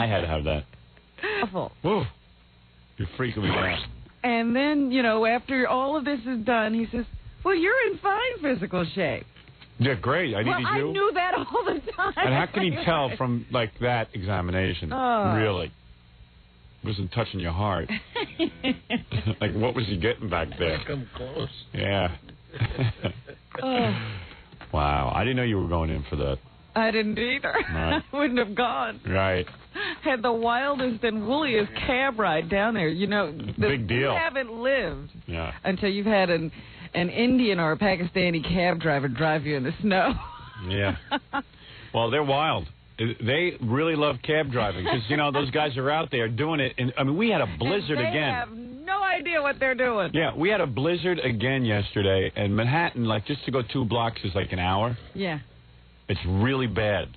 I had to have that. Awful. Woo. You're freaking me out. And then, you know, after all of this is done, he says, well, you're in fine physical shape. Yeah, great. I needed you. I knew that all the time. And how can he tell from, like, that examination? Really? Wasn't touching your heart. Like, what was he getting back there? Come close. Yeah. Wow. I didn't know you were going in for that. I didn't either. Right. I wouldn't have gone. Right. Had the wildest and wooliest cab ride down there. You know, big deal. You haven't lived until you've had an Indian or a Pakistani cab driver drive you in the snow. Yeah. Well, they're wild. They really love cab driving because, you know, those guys are out there doing it. And I mean, we had a blizzard again. They have no idea what they're doing. Yeah, we had a blizzard again yesterday. And Manhattan, like, just to go 2 blocks is like an hour. Yeah. It's really bad.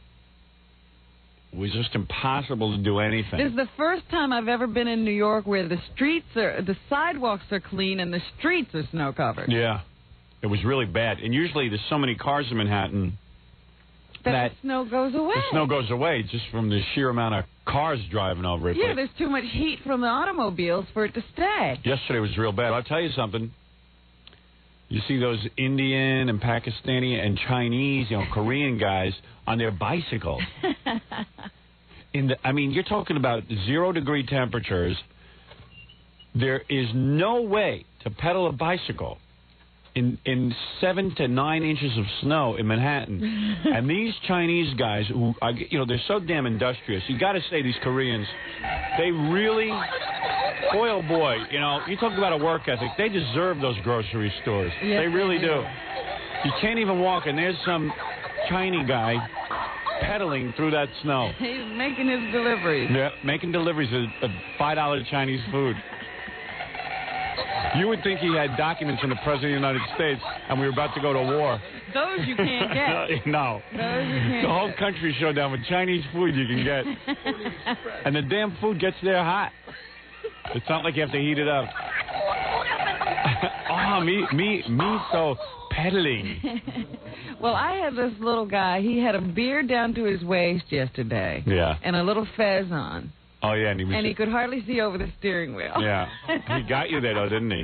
It was just impossible to do anything. This is the first time I've ever been in New York where the sidewalks are clean and the streets are snow covered. Yeah, it was really bad. And usually there's so many cars in Manhattan that the snow goes away. The snow goes away just from the sheer amount of cars driving over it. Yeah, there's too much heat from the automobiles for it to stay. Yesterday was real bad. I'll tell you something. You see those Indian and Pakistani and Chinese, you know, Korean guys on their bicycles. I mean, you're talking about 0-degree temperatures. There is no way to pedal a bicycle in 7 to 9 inches of snow in Manhattan. And these Chinese guys, who you know, they're so damn industrious. You got to say these Koreans, they really. Boy, oh boy, you know, you talk about a work ethic. They deserve those grocery stores. Yes, they really do. You can't even walk, and there's some Chinese guy pedaling through that snow. He's making his deliveries. Yeah, making deliveries of $5 Chinese food. You would think he had documents from the President of the United States, and we were about to go to war. Those you can't get. No. Those you can't The whole get. country showed down with Chinese food you can get. And the damn food gets there hot. It's not like you have to heat it up. Oh, me so pedaling. Well, I had this little guy. He had a beard down to his waist yesterday. Yeah. And a little fez on. Oh, yeah. And he could hardly see over the steering wheel. Yeah. He got you there, though, didn't he?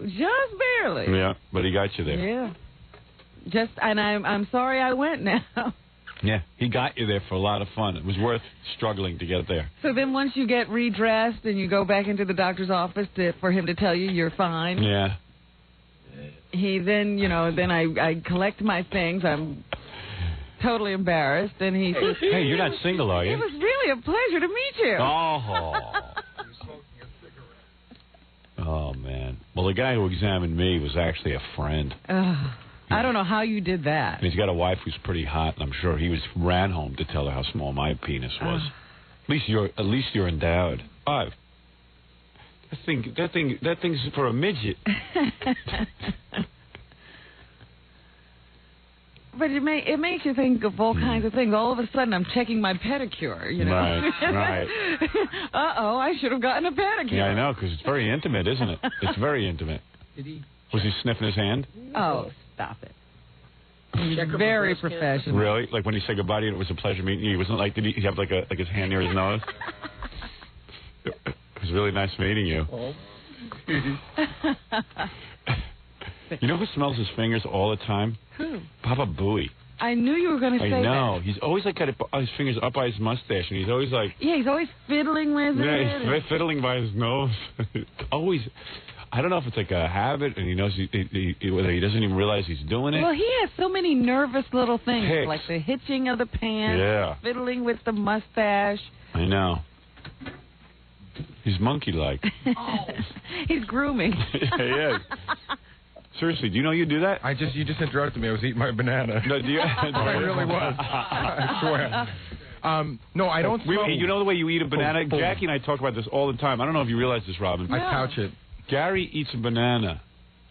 Just barely. Yeah, but he got you there. Yeah. And I'm sorry I went now. Yeah, he got you there for a lot of fun. It was worth struggling to get there. So then once you get redressed and you go back into the doctor's office for him to tell you you're fine. Yeah. He then, you know, I collect my things. I'm totally embarrassed. And he says, hey, you're not single, are you? It was really a pleasure to meet you. Oh, man. Well, the guy who examined me was actually a friend. I don't know how you did that. And he's got a wife who's pretty hot, and I'm sure he ran home to tell her how small my penis was. At least you're endowed. 5. That thing's for a midget. But it makes you think of all kinds of things. All of a sudden, I'm checking my pedicure, you know. Right. Uh-oh, I should have gotten a pedicure. Yeah, I know, because it's very intimate, isn't it? It's very intimate. Was he sniffing his hand? Oh, stop it. He's very professional. Really? Like when he said goodbye to you, it was a pleasure meeting you. He wasn't like, did he have like his hand near his nose? It was really nice meeting you. You know who smells his fingers all the time? Who? Papa Booey. I knew you were going to say that. I know. He's always like got his fingers up by his mustache, and he's always like... Yeah, he's always fiddling with it. Yeah, he's fiddling by his nose. Always... I don't know if it's like a habit, and he knows whether he doesn't even realize he's doing it. Well, he has so many nervous little things, Ticks. like the hitching of the pants, fiddling with the mustache. I know. He's monkey-like. He's grooming. Yeah, he is. Seriously, do you know you do that? You just interrupted me. I was eating my banana. No, do you? I really was. I swear. No, I don't smoke. You know the way you eat a banana? Jackie and I talk about this all the time. I don't know if you realize this, Robin. I pouch it. Gary eats a banana.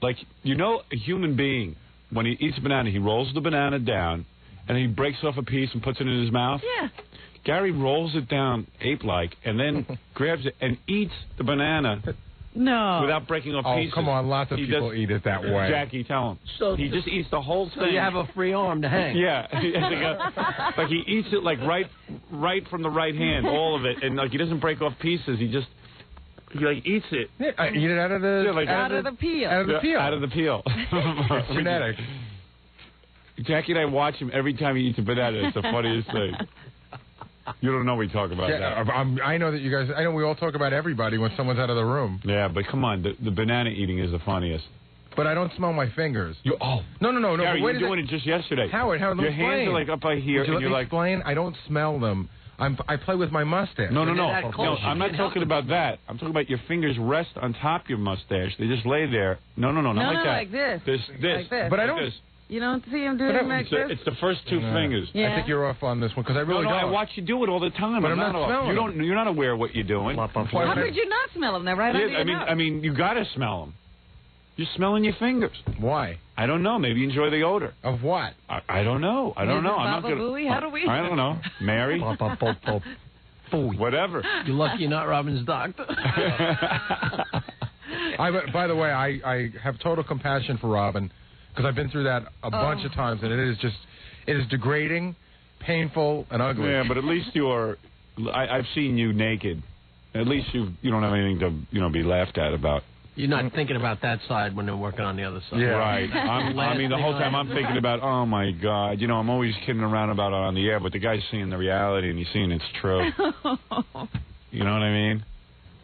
Like, you know, a human being, when he eats a banana, he rolls the banana down, and he breaks off a piece and puts it in his mouth. Yeah. Gary rolls it down ape-like, and then grabs it and eats the banana No. Without breaking off pieces. Oh, come on. Lots of people eat it that way. Jackie, tell him. So he just eats the whole thing. So you have a free arm to hang. Yeah. Like he eats it like right from the right hand, all of it, and like he doesn't break off pieces. He like eats it. Yeah, eat it out of the out of the peel. Out of the peel. Out of the peel. It's genetic. Jackie and I watch him every time he eats a banana. It's the funniest thing. You don't know we talk about that. I know that you guys. I know we all talk about everybody when someone's out of the room. Yeah, but come on, the banana eating is the funniest. But I don't smell my fingers. No. Gary, Gary, you were doing it just yesterday. Howard, your hands are like up by here, and you're like. Explain. I don't smell them. I play with my mustache. No. I'm not talking about that. I'm talking about your fingers rest on top of your mustache. They just lay there. No, not like that. Like this. This. Like this. But I don't. This. You don't see him doing like this? It's the first two fingers. Yeah. I think you're off on this one because I really don't. I watch you do it all the time. But I'm not smelling them. You're not aware of what you're doing. How could you not smell them? They're right under your nose. I mean, you got to smell them. You're smelling your fingers. Why? I don't know. Maybe you enjoy the odor. Of what? I don't know. I'm not going to. How do we? I don't know. Mary. Whatever. You're lucky you're not Robin's doctor. By the way, I have total compassion for Robin because I've been through that a bunch of times, and it is degrading, painful, and ugly. Yeah, but at least I've seen you naked. At least you don't have anything to be laughed at about. You're not thinking about that side when they're working on the other side. Yeah. Right. I mean, the whole time I'm thinking about, oh, my God. I'm always kidding around about it on the air, but the guy's seeing the reality, and he's seeing it's true. You know what I mean?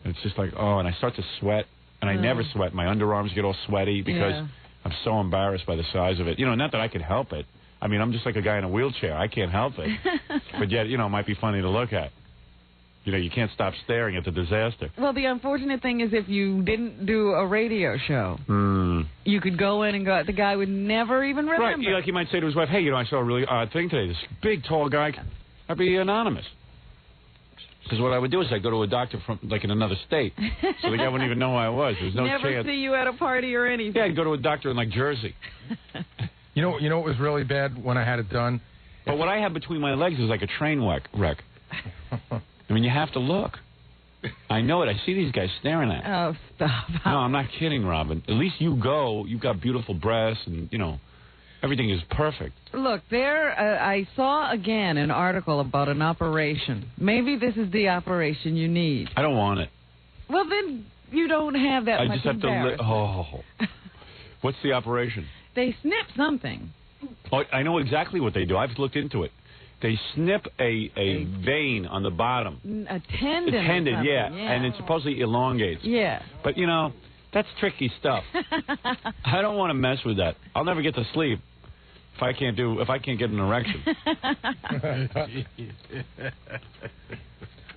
It's just like, and I start to sweat, and I never sweat. My underarms get all sweaty because I'm so embarrassed by the size of it. Not that I could help it. I mean, I'm just like a guy in a wheelchair. I can't help it. But yet, it might be funny to look at. You can't stop staring at the disaster. Well, the unfortunate thing is if you didn't do a radio show, you could go in and go. The guy would never even remember. Right. Like he might say to his wife, hey, I saw a really odd thing today. This big, tall guy. I'd be anonymous. Because what I would do is I'd go to a doctor from, in another state. So the guy wouldn't even know who I was. There's no chance. Never see you at a party or anything. Yeah, I'd go to a doctor in, Jersey. You know what was really bad when I had it done? But what I have between my legs is like a train wreck. I mean, you have to look. I know it. I see these guys staring at me. Oh, stop. No, I'm not kidding, Robin. At least you've got beautiful breasts, and, everything is perfect. Look, I saw again an article about an operation. Maybe this is the operation you need. I don't want it. Well, then you don't have that much embarrassment. What's the operation? They snip something. Oh, I know exactly what they do. I've looked into it. They snip a vein on the bottom. A tendon. A tendon, yeah. And it supposedly elongates. Yeah. But, that's tricky stuff. I don't want to mess with that. I'll never get to sleep if I can't get an erection.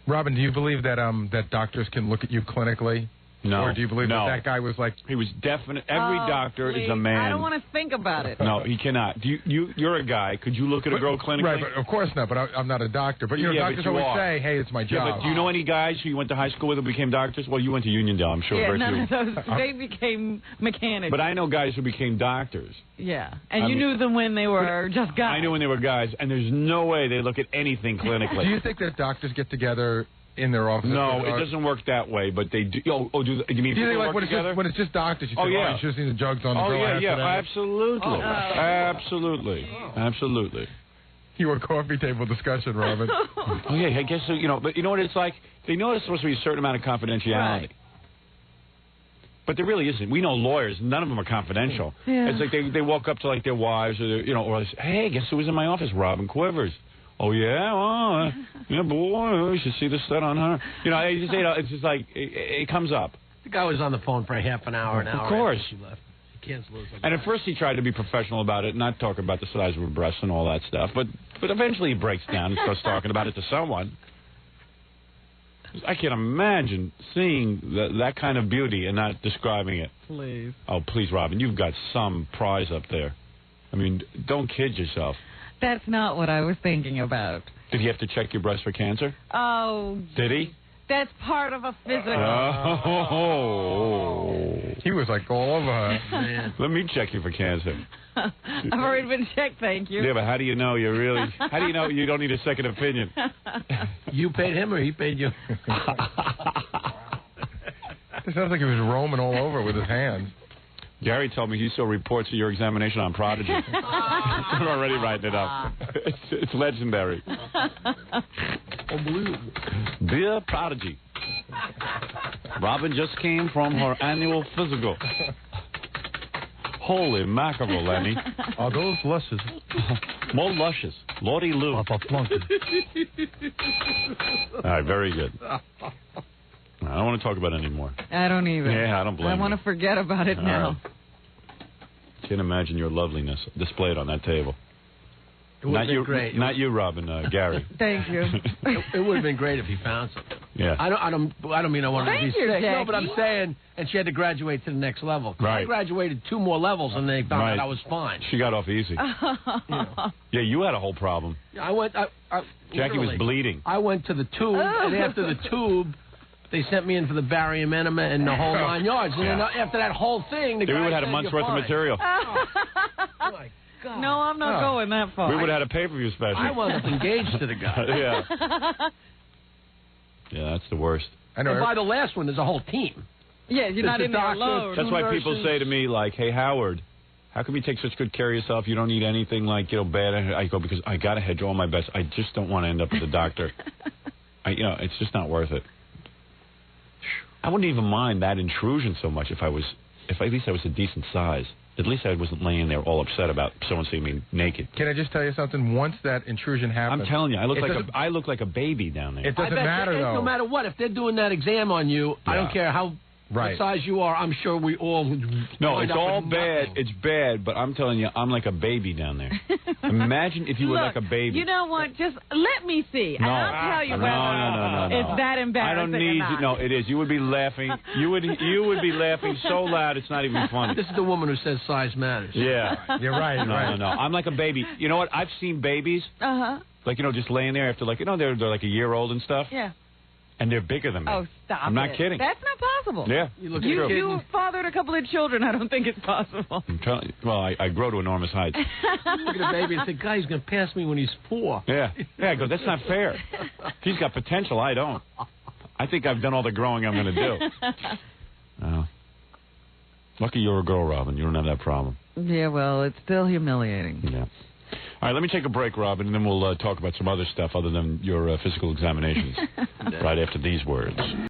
Robin, do you believe that that doctors can look at you clinically? No. Or do you believe that guy was like... He was definite. Every doctor is a man. I don't want to think about it. No, he cannot. You're a guy. Could you look at a girl clinically? Right, but of course not. But I'm not a doctor. But, doctors always say, hey, it's my job. Yeah, but do you know any guys who you went to high school with who became doctors? Well, you went to Uniondale, I'm sure. Yeah, none of those. They became mechanics. But I know guys who became doctors. Yeah. And you knew them when they were just guys. I knew when they were guys, and there's no way they look at anything clinically. Do you think that doctors get together in their office? No, it doesn't work that way, but they do. Do you mean people work together? When it's just doctors, you think, you should have seen the jugs on the grill yeah, absolutely. You were coffee table discussion, Robin. Yeah, I guess so. But you know what it's like? They know there's supposed to be a certain amount of confidentiality. Right. But there really isn't. We know lawyers. None of them are confidential. Yeah. It's like they walk up to their wives or or hey, guess who was in my office? Robin Quivers. Oh, yeah? Well, yeah, boy, we should see the stud on her. It's just like, it comes up. The guy was on the phone for half an hour, Of course. She left. He canceled. And at first he tried to be professional about it, not talk about the size of her breasts and all that stuff. But eventually he breaks down and starts talking about it to someone. I can't imagine seeing that kind of beauty and not describing it. Please. Oh, please, Robin, you've got some prize up there. I mean, don't kid yourself. That's not what I was thinking about. Did he have to check your breast for cancer? Oh. Did he? That's part of a physical. Oh. He was like all over her. Man. Let me check you for cancer. I've already been checked, thank you. Yeah, but how do you know you're really... How do you know you don't need a second opinion? You paid him or he paid you? It sounds like he was roaming all over with his hands. Gary told me he saw reports of your examination on Prodigy. I'm already writing it up. It's legendary. Unbelievable. Dear Prodigy, Robin just came from her annual physical. Holy mackerel, Lenny. Are those luscious? More luscious. Lordy Lou. Of a flunky. All right, very good. I don't want to talk about it anymore. I don't either. Yeah, I don't blame you. I want to forget about it now. Right. Can't imagine your loveliness displayed on that table. It would have been great. Not you, Robin. Gary. Thank you. It would have been great if he found something. Yeah. I don't mean I wanted to be Thank you, sick. No, Jackie. but I'm saying, and she had to graduate to the next level. Right. I graduated 2 more levels, and they found Right. out I was fine. She got off easy. Yeah, you had a whole problem. I went. Jackie was literally, bleeding. I went to the tube, and after the tube, they sent me in for the barium enema and the whole 9 yards. And then after that whole thing, the We guy would have had said, a month's "You're worth of fine." material. Oh, my God. No, I'm not going that far. We would have had a pay-per-view special. I wound up engaged to the guy. Yeah. Yeah, that's the worst. I know. And by the last one, there's a whole team. Yeah, you're not the in there doctor, alone. That's why people nurses. say to me, like, hey, Howard, how come you take such good care of yourself? You don't need anything, like, bad. I go, because I got to hedge all my bets. I just don't want to end up at the doctor. It's just not worth it. I wouldn't even mind that intrusion so much if at least I was a decent size. At least I wasn't laying there all upset about someone seeing me naked. Can I just tell you something? Once that intrusion happens, I'm telling you, I look like a baby down there. It doesn't I bet matter, though. No matter what, if they're doing that exam on you, I Yeah. don't care how Right. what size you are. I'm sure we all. No, wind it's up all with bad. nothing. It's bad, but I'm telling you, I'm like a baby down there. Imagine if you were like a baby. You know what? Just let me see. No. And I'll tell you No, whether no. it's that I embarrassing don't need or not. No, it is. You would be laughing. You would be laughing so loud it's not even funny. This is the woman who says size matters. Yeah. You're right. No. I'm like a baby. You know what? I've seen babies, Uh-huh. like, just laying there after, like, they're like a year old and stuff, Yeah. and they're bigger than me. Oh, stop I'm not it. kidding. That's not possible. Yeah. You look at You, a kid you and- fathered a couple of children. I don't think it's possible. I'm telling you. Well, I grow to enormous heights. look at a baby and think, God, he's going to pass me when he's 4. Yeah. I go, that's not fair. He's got potential. I don't. I think I've done all the growing I'm going to do. Lucky you're a girl, Robin. You don't have that problem. Yeah, well, it's still humiliating. Yeah. All right, let me take a break, Robin, and then we'll talk about some other stuff other than your physical examinations right after these words.